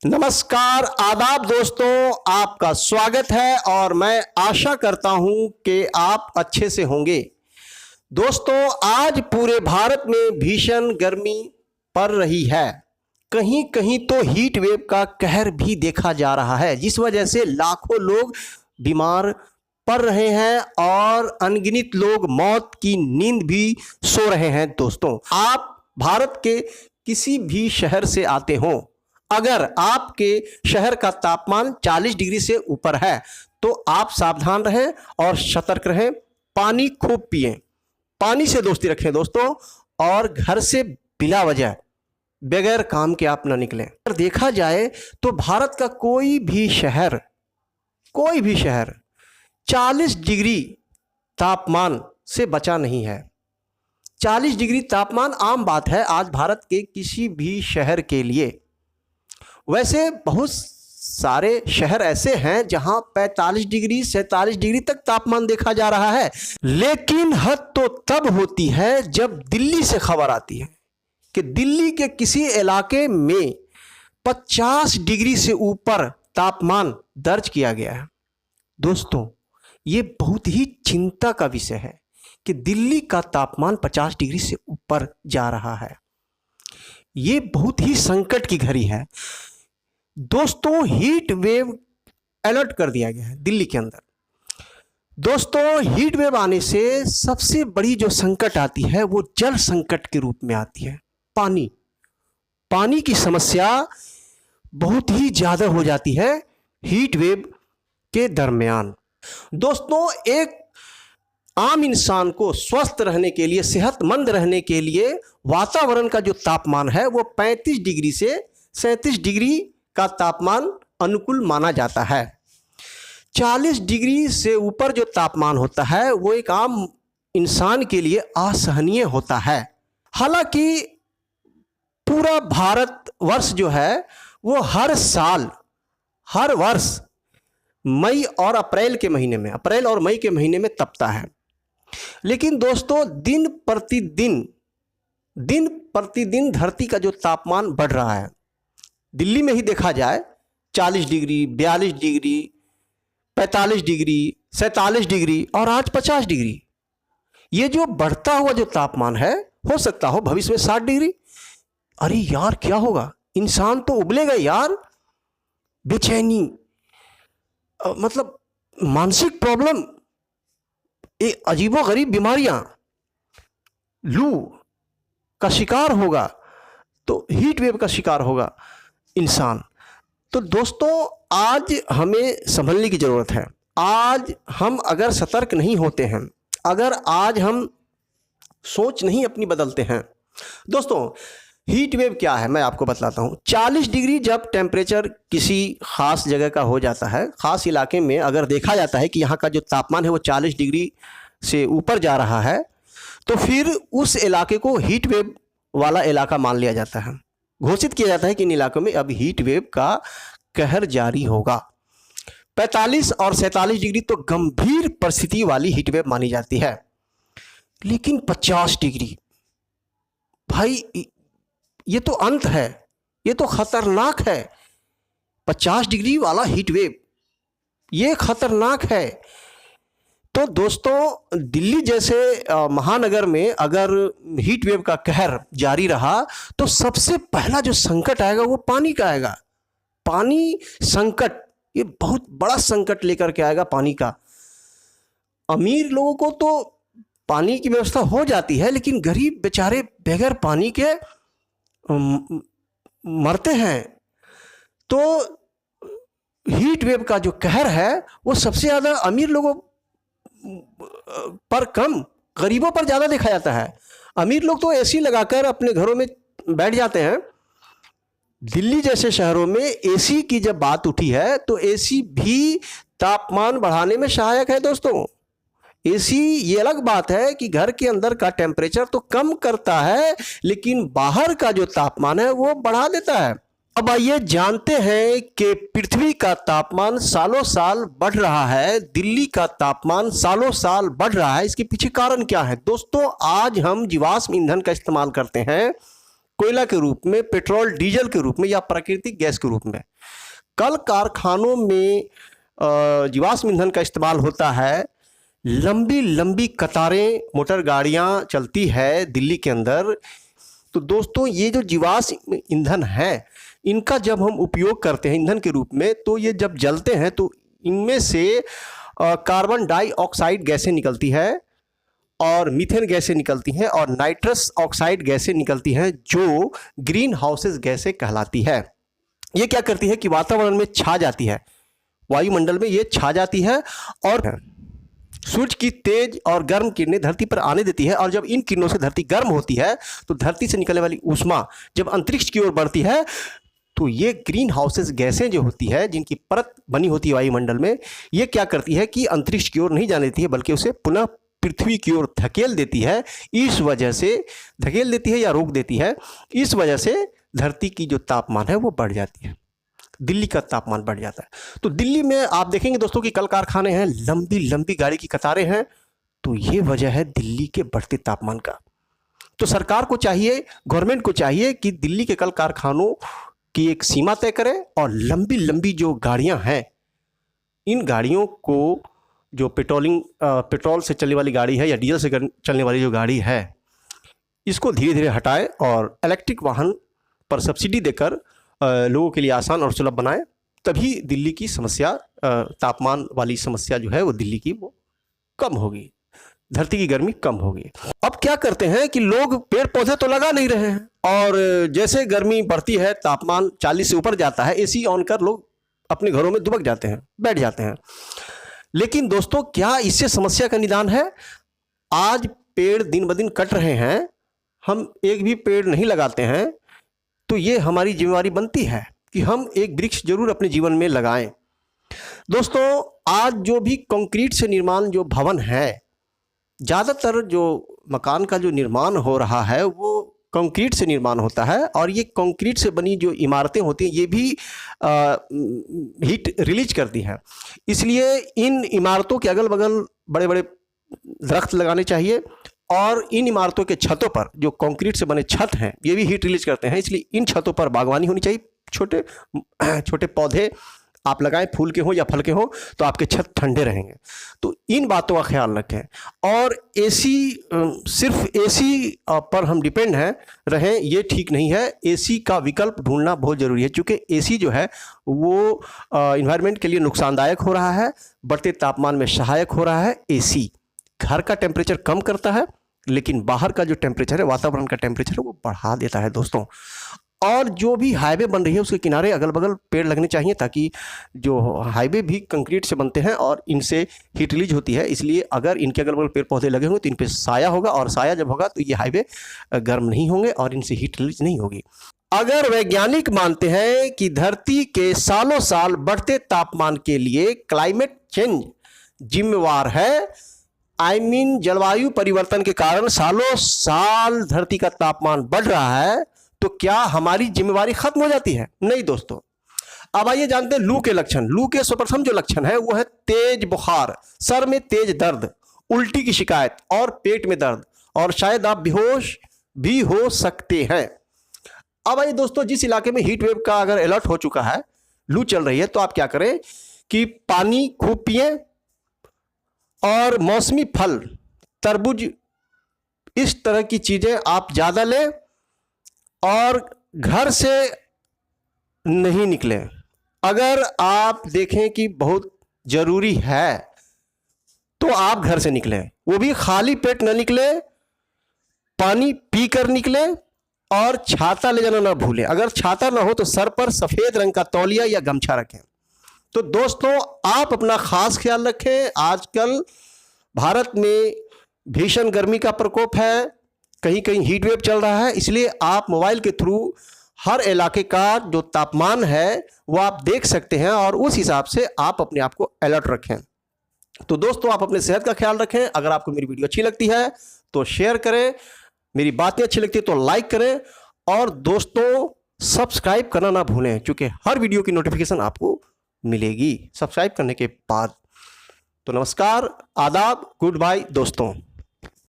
नमस्कार, आदाब दोस्तों, आपका स्वागत है और मैं आशा करता हूं कि आप अच्छे से होंगे। दोस्तों, आज पूरे भारत में भीषण गर्मी पड़ रही है। कहीं कहीं तो हीट वेव का कहर भी देखा जा रहा है, जिस वजह से लाखों लोग बीमार पड़ रहे हैं और अनगिनत लोग मौत की नींद भी सो रहे हैं। दोस्तों, आप भारत के किसी भी शहर से आते हों, अगर आपके शहर का तापमान 40 डिग्री से ऊपर है तो आप सावधान रहें और सतर्क रहें। पानी खूब पिएं, पानी से दोस्ती रखें दोस्तों, और घर से बिला वजह बगैर काम के आप ना निकलें। अगर देखा जाए तो भारत का कोई भी शहर 40 डिग्री तापमान से बचा नहीं है। 40 डिग्री तापमान आम बात है आज भारत के किसी भी शहर के लिए। वैसे बहुत सारे शहर ऐसे हैं जहां 45 डिग्री 47 डिग्री तक तापमान देखा जा रहा है, लेकिन हद तो तब होती है जब दिल्ली से खबर आती है कि दिल्ली के किसी इलाके में 50 डिग्री से ऊपर तापमान दर्ज किया गया है। दोस्तों, ये बहुत ही चिंता का विषय है कि दिल्ली का तापमान 50 डिग्री से ऊपर जा रहा है। ये बहुत ही संकट की घड़ी है दोस्तों। हीट वेव अलर्ट कर दिया गया है दिल्ली के अंदर। दोस्तों, हीट वेव आने से सबसे बड़ी जो संकट आती है वो जल संकट के रूप में आती है। पानी की समस्या बहुत ही ज़्यादा हो जाती है हीट वेव के दरमियान। दोस्तों, एक आम इंसान को स्वस्थ रहने के लिए, सेहतमंद रहने के लिए वातावरण का जो तापमान है वो 35 डिग्री से 37 डिग्री का तापमान अनुकूल माना जाता है। 40 डिग्री से ऊपर जो तापमान होता है वो एक आम इंसान के लिए असहनीय होता है। हालांकि पूरा भारतवर्ष जो है वो हर वर्ष मई और अप्रैल और मई के महीने में तपता है। लेकिन दोस्तों, दिन प्रतिदिन धरती का जो तापमान बढ़ रहा है, दिल्ली में ही देखा जाए 40 डिग्री 42 डिग्री 45 डिग्री 47 डिग्री और आज 50 डिग्री। ये जो बढ़ता हुआ जो तापमान है, हो सकता हो भविष्य में 60 डिग्री। अरे यार, क्या होगा? इंसान तो उबलेगा यार। बेचैनी, मतलब मानसिक प्रॉब्लम, एक अजीबोगरीब बीमारियां, लू का शिकार होगा, तो हीट वेव का शिकार होगा इंसान। तो दोस्तों, आज हमें संभलने की ज़रूरत है। आज हम अगर सतर्क नहीं होते हैं, अगर आज हम सोच नहीं अपनी बदलते हैं। दोस्तों, हीट वेव क्या है मैं आपको बतलाता हूँ। 40 डिग्री जब टेम्परेचर किसी ख़ास जगह का हो जाता है, ख़ास इलाके में अगर देखा जाता है कि यहाँ का जो तापमान है वो 40 डिग्री से ऊपर जा रहा है, तो फिर उस इलाके को हीट वेव वाला इलाका मान लिया जाता है। घोषित किया जाता है कि इन इलाकों में अब हीट वेव का कहर जारी होगा। 45 और 47 डिग्री तो गंभीर परिस्थिति वाली हीट वेव मानी जाती है, लेकिन 50 डिग्री भाई, ये तो अंत है, ये तो खतरनाक है। 50 डिग्री वाला हीट वेव ये खतरनाक है। तो दोस्तों, दिल्ली जैसे महानगर में अगर हीट वेव का कहर जारी रहा तो सबसे पहला जो संकट आएगा वो पानी का आएगा। पानी संकट ये बहुत बड़ा संकट लेकर के आएगा पानी का। अमीर लोगों को तो पानी की व्यवस्था हो जाती है, लेकिन गरीब बेचारे बगैर पानी के मरते हैं। तो हीट वेव का जो कहर है वो सबसे ज़्यादा अमीर लोगों पर कम, गरीबों पर ज़्यादा देखा जाता है। अमीर लोग तो एसी लगाकर अपने घरों में बैठ जाते हैं। दिल्ली जैसे शहरों में एसी की जब बात उठी है तो एसी भी तापमान बढ़ाने में सहायक है। दोस्तों, एसी ये अलग बात है कि घर के अंदर का टेम्परेचर तो कम करता है, लेकिन बाहर का जो तापमान है वो बढ़ा देता है। अब आइए जानते हैं कि पृथ्वी का तापमान सालों साल बढ़ रहा है, दिल्ली का तापमान सालों साल बढ़ रहा है। इसके पीछे कारण क्या है? दोस्तों, आज हम जीवाश्म ईंधन का इस्तेमाल करते हैं, कोयला के रूप में, पेट्रोल डीजल के रूप में या प्राकृतिक गैस के रूप में। कल कारखानों में जीवाश्म ईंधन का इस्तेमाल होता है। लंबी लंबी कतारें मोटर गाड़ियां चलती है दिल्ली के अंदर। तो दोस्तों, ये जो जीवाश्म ईंधन है, इनका जब हम उपयोग करते हैं ईंधन के रूप में, तो ये जब जलते हैं तो इनमें से कार्बन डाइऑक्साइड गैसें निकलती है और मीथेन गैसें निकलती हैं और नाइट्रस ऑक्साइड गैसें निकलती हैं, जो ग्रीन हाउसेस गैसें कहलाती है। ये क्या करती है कि वातावरण में छा जाती है, वायुमंडल में ये छा जाती है और सूरज की तेज और गर्म किरणें धरती पर आने देती है। और जब इन किरणों से धरती गर्म होती है तो धरती से निकलने वाली ऊष्मा जब अंतरिक्ष की ओर बढ़ती है तो ये ग्रीन हाउसेस गैसें जो होती है, जिनकी परत बनी होती है वायुमंडल में, ये क्या करती है कि अंतरिक्ष की ओर नहीं जाने देती है, बल्कि उसे पुनः पृथ्वी की ओर धकेल देती है। इस वजह से धकेल देती है या रोक देती है, इस वजह से धरती की जो तापमान है वो बढ़ जाती है, दिल्ली का तापमान बढ़ जाता है। तो दिल्ली में आप देखेंगे दोस्तों कि कल कारखाने हैं, लंबी लंबी गाड़ी की कतारें हैं। तो ये वजह है दिल्ली के बढ़ते तापमान का। तो सरकार को चाहिए, गवर्नमेंट को चाहिए कि दिल्ली के कल कारखानों की एक सीमा तय करें और लंबी लंबी जो गाड़ियां हैं, इन गाड़ियों को, जो पेट्रोल से चलने वाली गाड़ी है या डीजल से चलने वाली जो गाड़ी है, इसको धीरे धीरे हटाएं और इलेक्ट्रिक वाहन पर सब्सिडी देकर लोगों के लिए आसान और सुलभ बनाएं। तभी दिल्ली की समस्या, तापमान वाली समस्या जो है वो दिल्ली की वो कम होगी, धरती की गर्मी कम होगी। अब क्या करते हैं कि लोग पेड़ पौधे तो लगा नहीं रहे हैं और जैसे गर्मी बढ़ती है, तापमान 40 से ऊपर जाता है, एसी ऑन कर लोग अपने घरों में दुबक जाते हैं, बैठ जाते हैं। लेकिन दोस्तों, क्या इससे समस्या का निदान है? आज पेड़ दिन ब दिन कट रहे हैं, हम एक भी पेड़ नहीं लगाते हैं, तो ये हमारी जिम्मेवारी बनती है कि हम एक वृक्ष जरूर अपने जीवन में लगाएं। दोस्तों, आज जो भी कंक्रीट से निर्माण जो भवन है, ज़्यादातर जो मकान का जो निर्माण हो रहा है वो कंक्रीट से निर्माण होता है और ये कंक्रीट से बनी जो इमारतें होती हैं ये भी हीट रिलीज करती हैं। इसलिए इन इमारतों के अगल बगल बड़े बड़े दरख्त लगाने चाहिए और इन इमारतों के छतों पर जो कंक्रीट से बने छत हैं ये भी हीट रिलीज करते हैं। इसलिए इन छतों पर बागवानी होनी चाहिए, छोटे छोटे पौधे आप लगाएं, फूल के हों या फल के हों, तो आपके छत ठंडे रहेंगे। तो इन बातों का ख्याल रखें। और एसी, सिर्फ एसी पर हम डिपेंड रहें ये ठीक नहीं है। एसी का विकल्प ढूंढना बहुत ज़रूरी है, क्योंकि एसी जो है वो इन्वायरमेंट के लिए नुकसानदायक हो रहा है, बढ़ते तापमान में सहायक हो रहा है। एसी घर का टेम्परेचर कम करता है, लेकिन बाहर का जो टेम्परेचर है, वातावरण का टेम्परेचर है, वो बढ़ा देता है दोस्तों। और जो भी हाईवे बन रही है उसके किनारे अगल बगल पेड़ लगने चाहिए, ताकि जो हाईवे भी कंक्रीट से बनते हैं और इनसे हीट रिलीज होती है। इसलिए अगर इनके अगल बगल पेड़ पौधे लगे होंगे तो इन पे साया होगा, और साया जब होगा तो ये हाईवे गर्म नहीं होंगे और इनसे हीट रिलीज नहीं होगी। अगर वैज्ञानिक मानते हैं कि धरती के सालों साल बढ़ते तापमान के लिए क्लाइमेट चेंज जिम्मेवार है, जलवायु परिवर्तन के कारण सालों साल धरती का तापमान बढ़ रहा है, तो क्या हमारी जिम्मेवारी खत्म हो जाती है? नहीं दोस्तों। अब आइए जानते हैं लू के लक्षण। लू के सर्वप्रथम जो लक्षण है वो है तेज बुखार, सर में तेज दर्द, उल्टी की शिकायत और पेट में दर्द, और शायद आप बेहोश भी हो सकते हैं। अब आइए दोस्तों, जिस इलाके में हीट वेव का अगर अलर्ट हो चुका है, लू चल रही है, तो आप क्या करें कि पानी खूब पिए और मौसमी फल, तरबूज, इस तरह की चीजें आप ज्यादा लें और घर से नहीं निकलें। अगर आप देखें कि बहुत जरूरी है तो आप घर से निकलें, वो भी खाली पेट न निकलें, पानी पीकर निकलें और छाता ले जाना ना भूलें। अगर छाता ना हो तो सर पर सफेद रंग का तौलिया या गमछा रखें। तो दोस्तों, आप अपना खास ख्याल रखें। आजकल भारत में भीषण गर्मी का प्रकोप है, कहीं कहीं हीट वेव चल रहा है, इसलिए आप मोबाइल के थ्रू हर इलाके का जो तापमान है वो आप देख सकते हैं और उस हिसाब से आप अपने आप को अलर्ट रखें। तो दोस्तों, आप अपने सेहत का ख्याल रखें। अगर आपको मेरी वीडियो अच्छी लगती है तो शेयर करें, मेरी बातें अच्छी लगती है तो लाइक करें, और दोस्तों सब्सक्राइब करना ना भूलें, क्योंकि हर वीडियो की नोटिफिकेशन आपको मिलेगी सब्सक्राइब करने के बाद। तो नमस्कार, आदाब, गुड बाय दोस्तों।